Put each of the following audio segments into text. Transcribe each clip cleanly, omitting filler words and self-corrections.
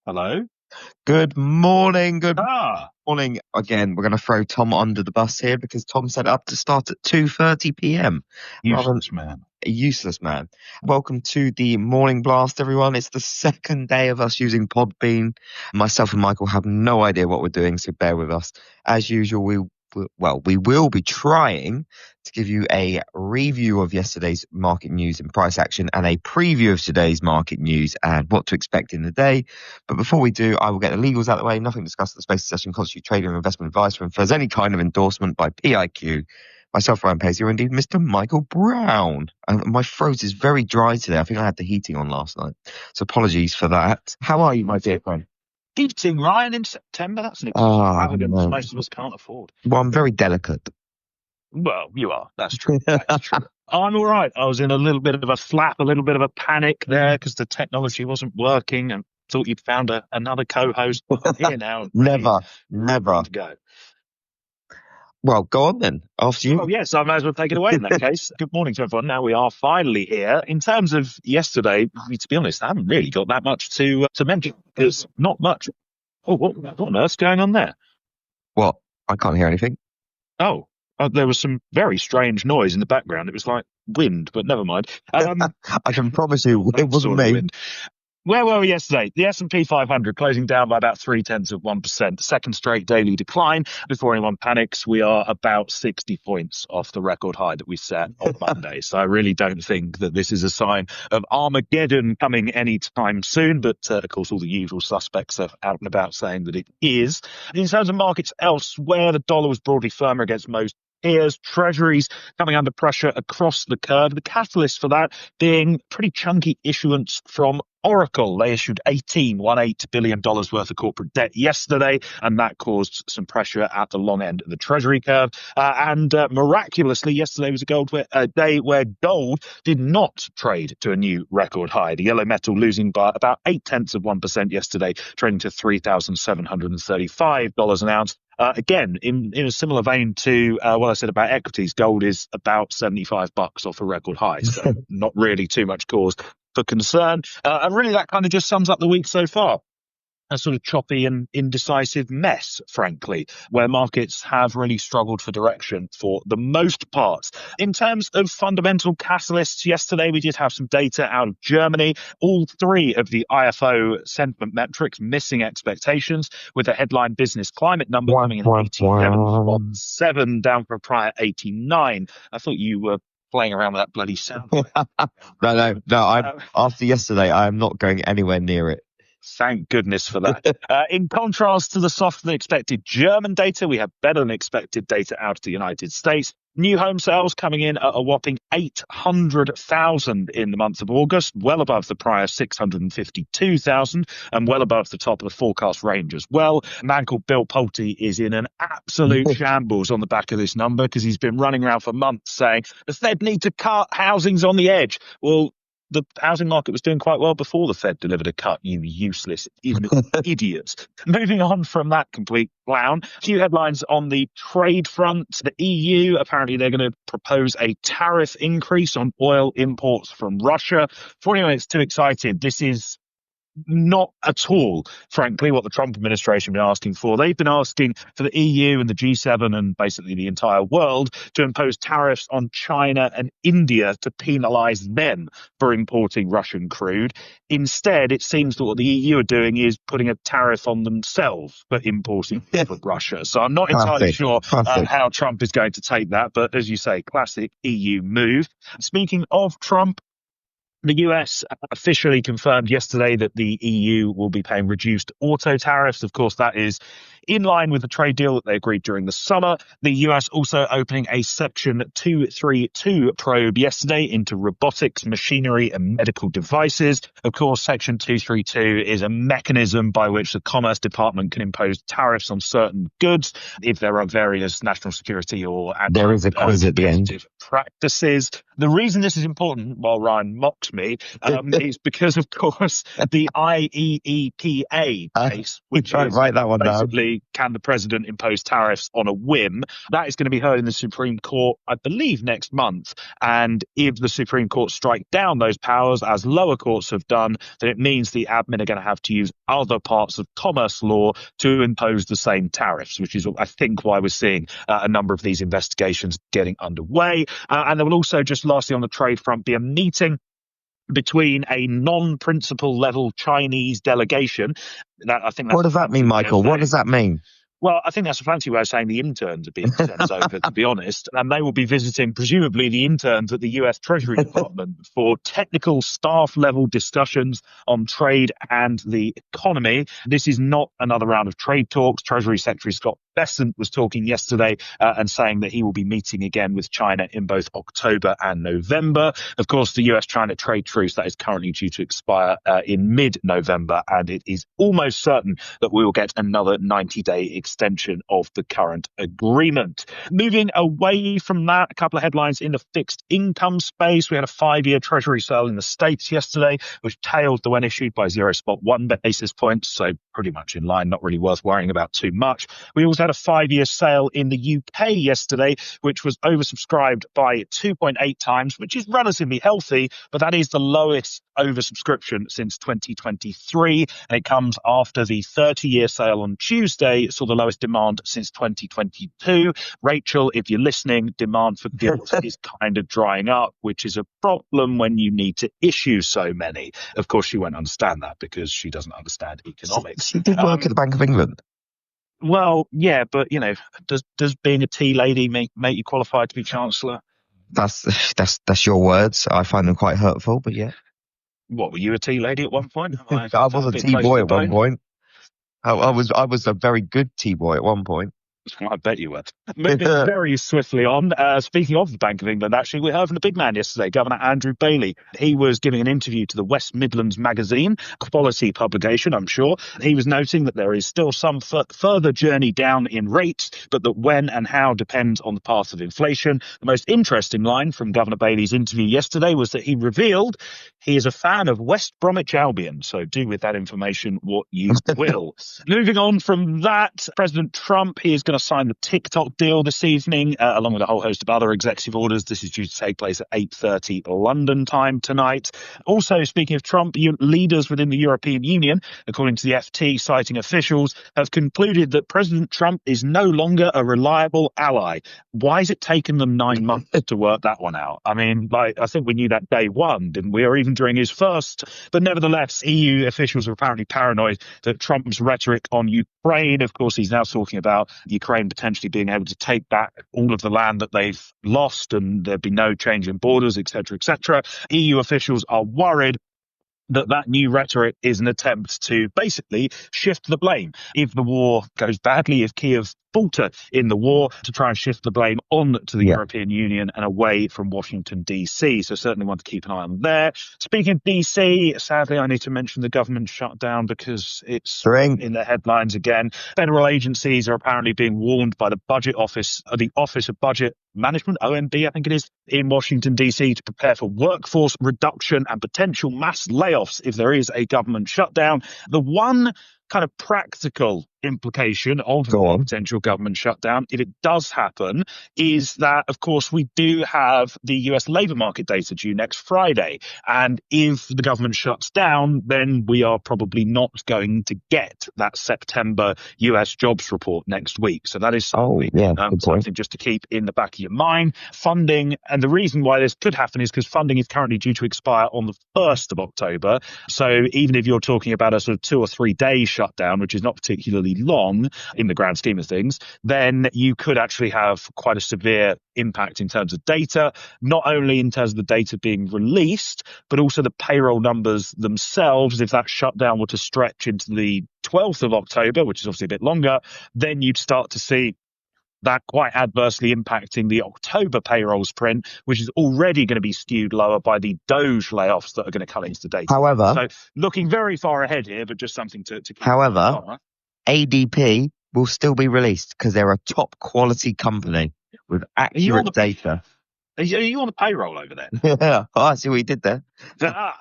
Hello? Good morning. Good Ah, morning. Again, we're going to throw Tom under the bus here because Tom set up to start at 2:30 p.m. rather than useless man. a useless man. Welcome to the Morning Blast, everyone. It's the second day of us using Podbean. Myself and Michael have no idea what we're doing, so bear with us. As usual, we will be trying to give you a review of yesterday's market news and price action and a preview of today's market news and what to expect in the day. But before we do, I will get the legals out of the way. Nothing discussed at the space session constitutes trading or investment advice or infers any kind of endorsement by PIQ. Myself, Ryan Paisley, or indeed Mr. Michael Brown. My throat is very dry today. I think I had the heating on last night. So apologies for that. How are you, my dear friend? Heating Ryan in September? That's an Ah, extravagance no. most of us can't afford. Well, I'm very delicate. Well, you are. That's true. That's true. I'm all right. I was in a little bit of a flap, a little bit of a panic there because the technology wasn't working and thought you'd found another co-host. I'm here now. Never. Ready to go. Well, go on then. After you. Oh, yes, I may as well take it away in that case. Good morning to everyone. Now we are finally here. In terms of yesterday, to be honest, I haven't really got that much to mention. There's not much. Oh, what on earth's going on there? What? I can't hear anything. Oh, there was some very strange noise in the background. It was like wind, but never mind. I can promise you it wasn't me. Wind. Where were we yesterday? The S&P 500 closing down by about 0.3%. Second straight daily decline. Before anyone panics, we are about 60 points off the record high that we set on Monday. So I really don't think that this is a sign of Armageddon coming anytime soon. But of course, all the usual suspects are out and about saying that it is. In terms of markets elsewhere, the dollar was broadly firmer against most peers. Treasuries coming under pressure across the curve. The catalyst for that being pretty chunky issuance from Oracle. They issued $18 billion worth of corporate debt yesterday, and that caused some pressure at the long end of the Treasury curve. And miraculously, yesterday was a day where gold did not trade to a new record high. The yellow metal losing by about 0.8% yesterday, trading to $3,735 an ounce. Again, in a similar vein to what I said about equities, gold is about $75 off a record high, so not really too much cause for concern. And really, that kind of just sums up the week so far. A sort of choppy and indecisive mess, frankly, where markets have really struggled for direction for the most part. In terms of fundamental catalysts, yesterday we did have some data out of Germany. All three of the IFO sentiment metrics missing expectations, with the headline business climate number coming in at 87.7, down from a prior 89. I thought you were playing around with that bloody sound. No. After yesterday, I am not going anywhere near it. Thank goodness for that. In contrast to the softer than expected German data, we have better than expected data out of the United States. New home sales coming in at a whopping 800,000 in the month of August, well above the prior 652,000 and well above the top of the forecast range as well. A man called Bill Pulte is in an absolute shambles on the back of this number because he's been running around for months saying the Fed need to cut, housing's on the edge. Well, the housing market was doing quite well before the Fed delivered a cut, you useless idiots. Moving on from that complete clown, a few headlines on the trade front. The EU, apparently they're going to propose a tariff increase on oil imports from Russia. For anyone that's too excited, this is not at all, frankly, what the Trump administration have been asking for. They've been asking for the EU and the G7 and basically the entire world to impose tariffs on China and India to penalize them for importing Russian crude. Instead, it seems that what the EU are doing is putting a tariff on themselves for importing from Russia. So I'm not entirely sure how Trump is going to take that. But as you say, classic EU move. Speaking of Trump, the US officially confirmed yesterday that the EU will be paying reduced auto tariffs. Of course, that is in line with the trade deal that they agreed during the summer. The US also opening a Section 232 probe yesterday into robotics, machinery, and medical devices. Of course, Section 232 is a mechanism by which the Commerce Department can impose tariffs on certain goods if there are various national security or there is a quiz at the end practices. The reason this is important, while Ryan mocks shocked me is because, of course, the IEEPA case, which is write that one down. basically, can the president impose tariffs on a whim? That is going to be heard in the Supreme Court, I believe, next month. And if the Supreme Court strike down those powers, as lower courts have done, then it means the admin are going to have to use other parts of commerce law to impose the same tariffs, which is, I think, why we're seeing a number of these investigations getting underway. And there will also, just lastly on the trade front, be a meeting between a non-principal level Chinese delegation. What does that mean, Michael? What does that mean? Well, I think that's a fancy way of saying the interns are being sent over, to be honest. And they will be visiting, presumably, the interns at the US Treasury Department for technical staff level discussions on trade and the economy. This is not another round of trade talks. Treasury Secretary Scott Bessent was talking yesterday and saying that he will be meeting again with China in both October and November. Of course, the US-China trade truce that is currently due to expire in mid-November, and it is almost certain that we will get another 90-day extension of the current agreement. Moving away from that, a couple of headlines in the fixed income space. We had a 5-year Treasury sale in the States yesterday, which tailed the when issued by 0.1 basis points, so pretty much in line, not really worth worrying about too much. We also had a 5-year sale in the UK yesterday, which was oversubscribed by 2.8 times, which is relatively healthy, but that is the lowest oversubscription since 2023, and it comes after the 30-year sale on Tuesday saw the lowest demand since 2022. Rachel, if you're listening, demand for gilt is kind of drying up, which is a problem when you need to issue so many. Of course, she won't understand that because she doesn't understand economics. She did work at the Bank of England. Well, yeah, but does being a tea lady make you qualified to be chancellor? That's your words. I find them quite hurtful, but yeah. What, were you a tea lady at one point? I was a tea boy at one point. I was a very good tea boy at one point. I bet you were. Moving very swiftly on, speaking of the Bank of England, actually, we heard from the big man yesterday, Governor Andrew Bailey. He was giving an interview to the West Midlands magazine, quality publication, I'm sure. He was noting that there is still some further journey down in rates, but that when and how depends on the path of inflation. The most interesting line from Governor Bailey's interview yesterday was that he revealed he is a fan of West Bromwich Albion, so do with that information what you will. Moving on from that, President Trump, he is going to sign the TikTok deal this evening, along with a whole host of other executive orders. This is due to take place at 8:30 London time tonight. Also, speaking of Trump, leaders within the European Union, according to the FT, citing officials, have concluded that President Trump is no longer a reliable ally. Why has it taken them 9 months to work that one out? I mean, I think we knew that day one, didn't we? Or even during his first. But nevertheless, EU officials are apparently paranoid that Trump's rhetoric on Ukraine, of course, he's now talking about Ukraine potentially being able to take back all of the land that they've lost and there'd be no change in borders, etc., etc. EU officials are worried that new rhetoric is an attempt to basically shift the blame. If the war goes badly, if Kiev falter in the war, to try and shift the blame on to the European Union and away from Washington, D.C. So certainly want to keep an eye on there. Speaking of D.C., sadly, I need to mention the government shutdown because it's in the headlines again. Federal agencies are apparently being warned by the Budget Office, the Office of Budget Management, OMB, I think it is, in Washington, D.C. to prepare for workforce reduction and potential mass layoffs if there is a government shutdown. The one kind of practical implication of a potential government shutdown, if it does happen, is that, of course, we do have the US labour market data due next Friday. And if the government shuts down, then we are probably not going to get that September US jobs report next week. So that is something just to keep in the back of your mind. Funding, and the reason why this could happen is because funding is currently due to expire on the 1st of October. So even if you're talking about a sort of 2 or 3 day shutdown, which is not particularly long in the grand scheme of things, then you could actually have quite a severe impact in terms of data, not only in terms of the data being released, but also the payroll numbers themselves. If that shutdown were to stretch into the 12th of October, which is obviously a bit longer, then you'd start to see that quite adversely impacting the October payrolls print, which is already going to be skewed lower by the Doge layoffs that are going to come into the data. However, so looking very far ahead here, but just something to keep. However, ADP will still be released because they're a top quality company with accurate data. Are you on the payroll over there? Yeah, I see what you did there.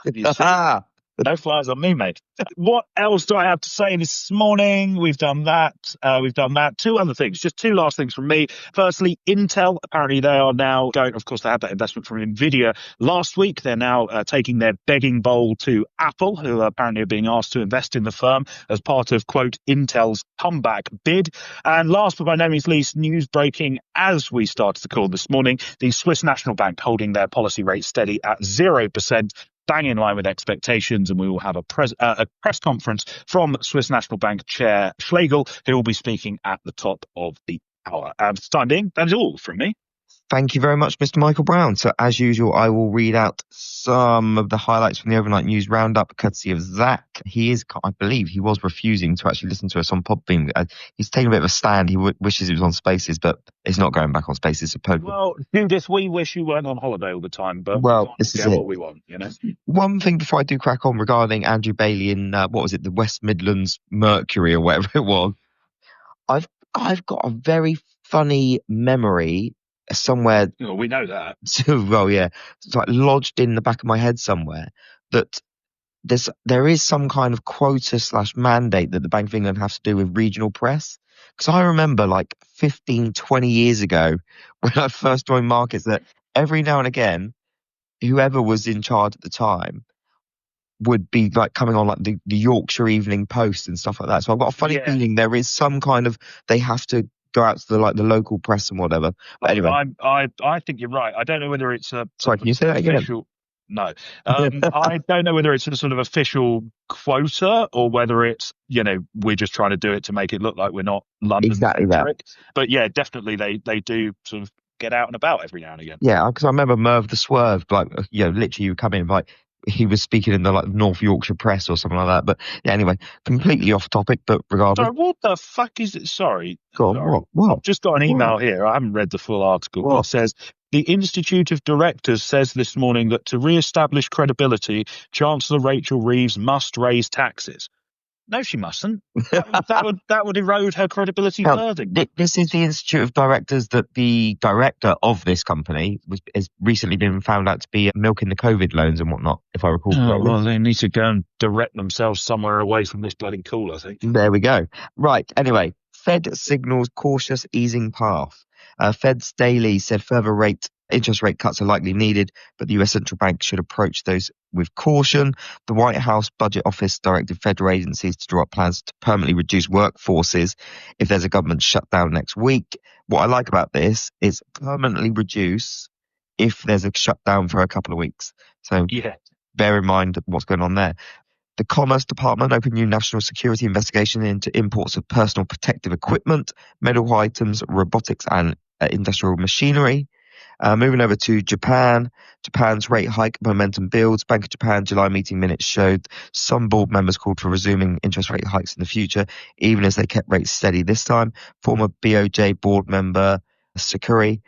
You see? No flies on me, mate. What else do I have to say this morning? We've done that. We've done that. Two other things, just two last things from me. Firstly, Intel, apparently they are now going, of course, they had that investment from Nvidia last week. They're now taking their begging bowl to Apple, who apparently are being asked to invest in the firm as part of, quote, Intel's comeback bid. And last but by no means least, news breaking as we started the call this morning, the Swiss National Bank holding their policy rate steady at 0%. Bang in line with expectations, and we will have a press conference from Swiss National Bank Chair Schlegel, who will be speaking at the top of the hour. For the time being, that is all from me. Thank you very much, Mr. Michael Brown. So, as usual, I will read out some of the highlights from the overnight news roundup, courtesy of Zach. I believe he was refusing to actually listen to us on Podbean. He's taking a bit of a stand. He wishes he was on Spaces, but it's not going back on Spaces. Well, Judith, we wish you weren't on holiday all the time, but this is what we want, you know. One thing before I do crack on regarding Andrew Bailey in, what was it, the West Midlands Mercury or whatever it was. I've got a very funny memory somewhere. Well, we know that. Well, yeah, it's like lodged in the back of my head somewhere that there is some kind of quota / mandate that the Bank of England has to do with regional press. Because I remember like 15, 20 years ago when I first joined markets that every now and again, whoever was in charge at the time would be like coming on like the Yorkshire Evening Post and stuff like that. So I've got a funny feeling there is some kind of, they have to go out to the local press and whatever. But anyway, I think you're right. I don't know whether it's a sorry. Can you say that again? No, I don't know whether it's a sort of official quota or whether it's, we're just trying to do it to make it look like we're not London. Exactly that. But yeah, definitely they do sort of get out and about every now and again. Yeah, because I remember Merv the Swerve, literally you come in like he was speaking in the North Yorkshire Press or something like that. But yeah, anyway, completely off topic, but regardless. Sorry, what the fuck is it? Sorry. Go on, what? I've just got an email here. I haven't read the full article. What? It says, the Institute of Directors says this morning that to re-establish credibility, Chancellor Rachel Reeves must raise taxes. No, she mustn't. That would erode her credibility further. This is the Institute of Directors that the director of this company has recently been found out to be milking the COVID loans and whatnot, if I recall correctly. Well, they need to go and direct themselves somewhere away from this bloody call, I think. There we go. Right, anyway, Fed signals cautious easing path. Fed's daily said further interest rate cuts are likely needed, but the US Central Bank should approach those with caution. The White House Budget Office directed federal agencies to draw up plans to permanently reduce workforces if there's a government shutdown next week. What I like about this is permanently reduce if there's a shutdown for a couple of weeks. So bear in mind what's going on there. The Commerce Department opened new national security investigation into imports of personal protective equipment, medical items, robotics and industrial machinery. Moving over to Japan. Japan's rate hike momentum builds. Bank of Japan July meeting minutes showed some board members called for resuming interest rate hikes in the future, even as they kept rates steady this time. Former BOJ board member Sakuri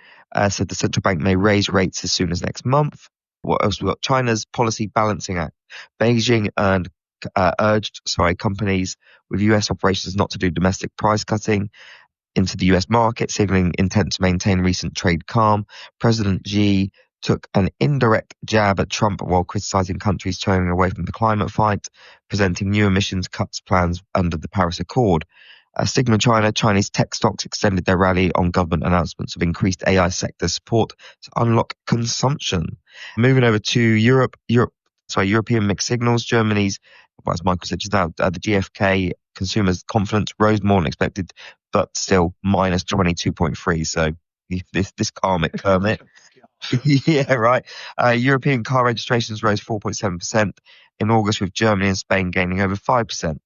said the central bank may raise rates as soon as next month. What else we got? China's Policy Balancing Act. Beijing urged companies with US operations not to do domestic price cutting into the US market, signaling intent to maintain recent trade calm. President Xi took an indirect jab at Trump while criticizing countries turning away from the climate fight, presenting new emissions cuts plans under the Paris Accord. Sigma China, Chinese tech stocks extended their rally on government announcements of increased AI sector support to unlock consumption. Moving over to European mixed signals. Germany's, as Michael said just now, the GfK consumers' confidence rose more than expected, but still minus 22.3. So this karmic Kermit. Yeah, right. European car registrations rose 4.7% in August, with Germany and Spain gaining over 5%.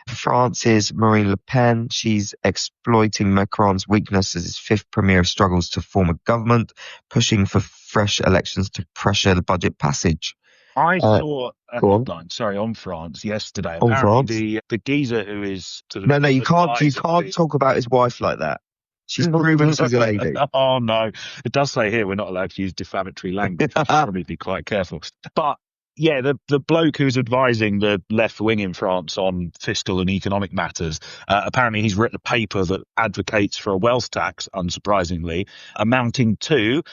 France's Marine Le Pen, she's exploiting Macron's weakness as his fifth premier struggles to form a government, pushing for fresh elections to pressure the budget passage. I saw a headline, on France yesterday. Apparently the geezer who is sort of... No, you can't talk about his wife like that. She's proven she's a lady. Oh, no. It does say here we're not allowed to use defamatory language. Probably be quite careful. But yeah, the bloke who's advising the left wing in France on fiscal and economic matters, apparently he's written a paper that advocates for a wealth tax, unsurprisingly, amounting to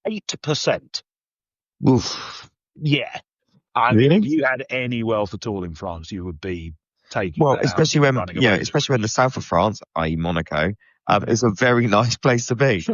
8%. Oof. Yeah. I mean, if you had any wealth at all in France, you would be taking Well, that out especially and when, running away with especially when the south of France, i.e. Monaco, is a very nice place to be.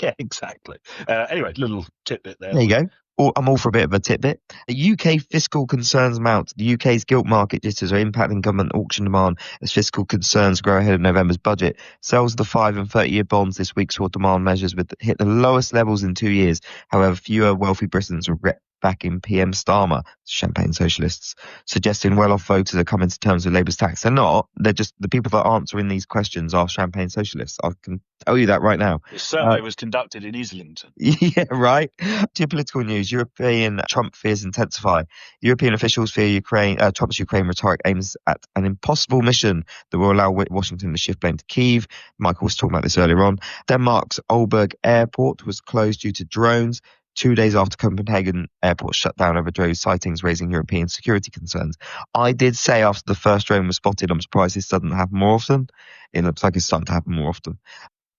Yeah, exactly. Anyway, little tidbit there. There you go. I'm all for a bit of a tidbit. The UK fiscal concerns mount. The UK's gilt market jitters are impacting government auction demand as fiscal concerns grow ahead of November's budget. Sales of the 5 and 30-year bonds this week saw demand measures hit the lowest levels in 2 years. However, fewer wealthy Britons are back in PM Starmer, champagne socialists, suggesting well-off voters are coming to terms with Labour's tax. They're not. They're just the people that are answering these questions are champagne socialists. I can tell you that right now. The survey was conducted in Islington. Yeah, right. Geopolitical news. European Trump fears intensify. European officials fear Trump's Ukraine rhetoric aims at an impossible mission that will allow Washington to shift blame to Kyiv. Michael was talking about this earlier on. Denmark's Aalborg airport was closed due to drones. 2 days after Copenhagen airport shut down over drone sightings, raising European security concerns. I did say after the first drone was spotted, I'm surprised this doesn't happen more often. It looks like it's starting to happen more often.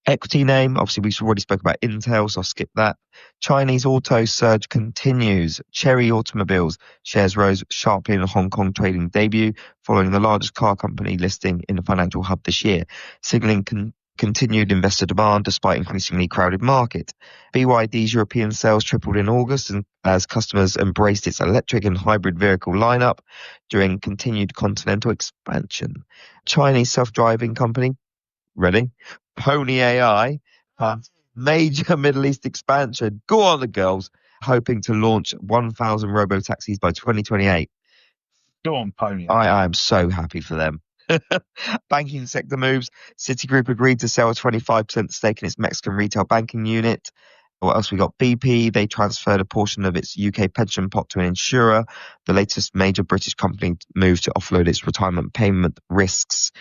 Equity name, obviously we've already spoke about Intel, so I'll skip that. Chinese auto surge continues. Chery Automobiles shares rose sharply in a Hong Kong trading debut, following the largest car company listing in the financial hub this year, signalling continued investor demand despite increasingly crowded market. BYD's European sales tripled in August as customers embraced its electric and hybrid vehicle lineup during continued continental expansion. Chinese self-driving company, ready? Pony AI, major Middle East expansion. Go on, the girls. Hoping to launch 1,000 robo-taxis by 2028. Go on, Pony. I am so happy for them. Banking sector moves. Citigroup agreed to sell a 25% stake in its Mexican retail banking unit. What else we got? BP, they transferred a portion of its UK pension pot to an insurer. The latest major British company moved to offload its retirement payment risks.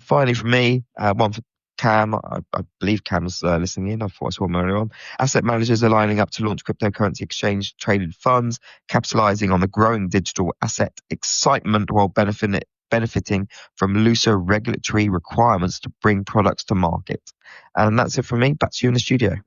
Finally, for me, one for Cam. I believe Cam's listening in. I thought I saw him earlier on. Asset managers are lining up to launch cryptocurrency exchange traded funds, capitalizing on the growing digital asset excitement while benefiting from looser regulatory requirements to bring products to market. And that's it from me. Back to you in the studio.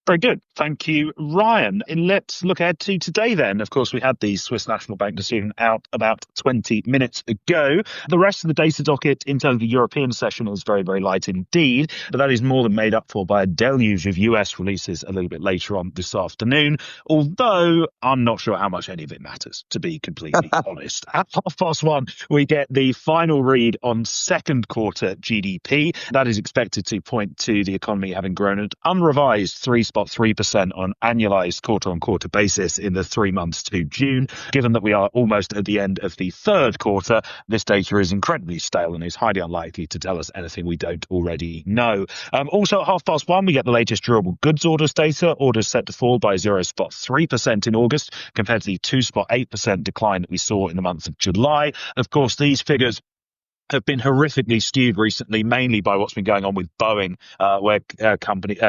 Very good. Thank you, Ryan. And let's look ahead to today then. Of course, we had the Swiss National Bank decision out about 20 minutes ago. The rest of the data docket in terms of the European session is very, very light indeed, but that is more than made up for by a deluge of US releases a little bit later on this afternoon, although I'm not sure how much any of it matters, to be completely honest. At 1:30, we get the final read on second quarter GDP. That is expected to point to the economy having grown at unrevised 3% on an annualized quarter-on-quarter basis in the 3 months to June. Given that we are almost at the end of the third quarter, this data is incredibly stale and is highly unlikely to tell us anything we don't already know. Also at 1:30, we get the latest durable goods orders data. Orders set to fall by 0.3% in August compared to the 2.8% decline that we saw in the month of July. Of course, these figures have been horrifically skewed recently, mainly by what's been going on with Boeing, where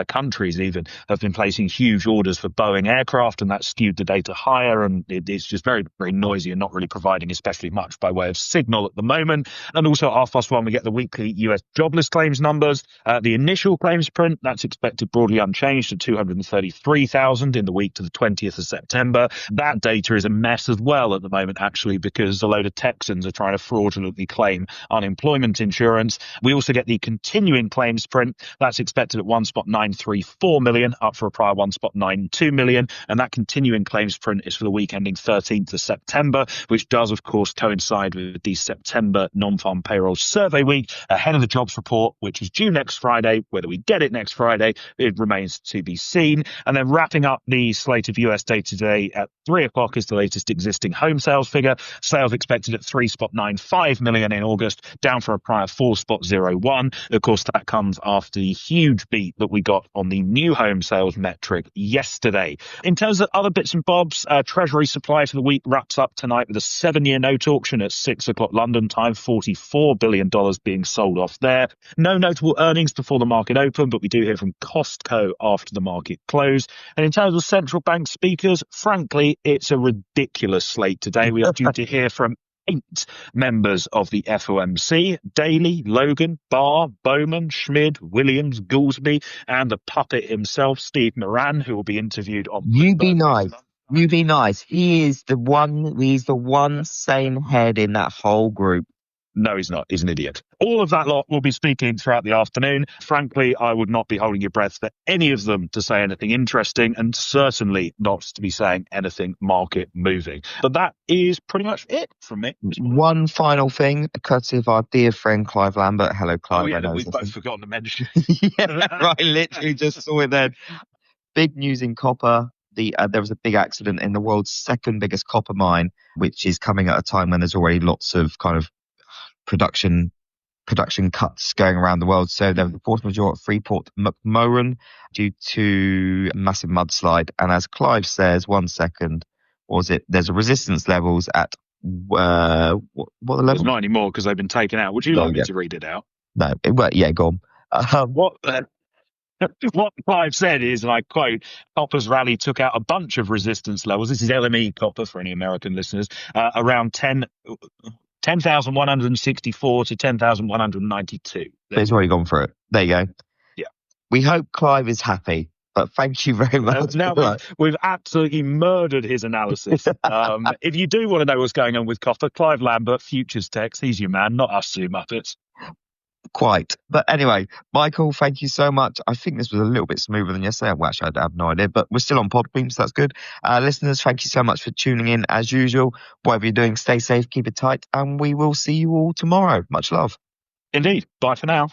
countries even have been placing huge orders for Boeing aircraft, and that skewed the data higher, and it's just very, very noisy and not really providing especially much by way of signal at the moment. And also at 1:30, we get the weekly US jobless claims numbers. The initial claims print, that's expected broadly unchanged at 233,000 in the week to the 20th of September. That data is a mess as well at the moment, actually, because a load of Texans are trying to fraudulently claim unemployment insurance. We also get the continuing claims print. That's expected at 1.934 million, up for a prior 1.92 million. And that continuing claims print is for the week ending 13th of September, which does, of course, coincide with the September non-farm payroll survey week ahead of the jobs report, which is due next Friday. Whether we get it next Friday, it remains to be seen. And then wrapping up the slate of US data today at 3:00 is the latest existing home sales figure. Sales expected at 3.95 million in August, down for a prior 4.01. Of course, that comes after the huge beat that we got on the new home sales metric yesterday. In terms of other bits and bobs, Treasury supply for the week wraps up tonight with a 7-year note auction at 6:00 London time, $44 billion being sold off there. No notable earnings before the market open, but we do hear from Costco after the market close. And in terms of central bank speakers, frankly, it's a ridiculous slate today. We are due to hear from 8 members of the FOMC: Daly, Logan, Barr, Bowman, Schmid, Williams, Goolsby, and the puppet himself, Steve Moran, who will be interviewed on You be nice. You be nice. He's the one sane head in that whole group. No, he's not. He's an idiot. All of that lot will be speaking throughout the afternoon. Frankly, I would not be holding your breath for any of them to say anything interesting, and certainly not to be saying anything market moving. But that is pretty much it from me. One final thing, courtesy of our dear friend Clive Lambert. Hello, Clive. Oh, yeah, that we've both forgotten to mention. Yeah, right. Literally just saw it then. Big news in copper. There was a big accident in the world's second biggest copper mine, which is coming at a time when there's already lots of kind of production cuts going around the world. So there was a force majeure at Freeport McMoran due to a massive mudslide. And as Clive says, 1 second, was it? There's a resistance levels at what the level? There's not anymore because they've been taken out. Would you like me to read it out? No, yeah, go on. What Clive said is, and I quote, copper's rally took out a bunch of resistance levels. This is LME copper for any American listeners, around 10,164 to 10,192. It's already gone for it. There you go. Yeah. We hope Clive is happy, but thank you very much. Now we've absolutely murdered his analysis. If you do want to know what's going on with copper, Clive Lambert, Futures Text, he's your man, not us two Muppets. Quite. But anyway, Michael, thank you so much. I think this was a little bit smoother than yesterday. Well, actually, I have no idea, but we're still on Podbeam, so that's good. Listeners, thank you so much for tuning in as usual. Whatever you're doing, stay safe, keep it tight, and we will see you all tomorrow. Much love. Indeed. Bye for now.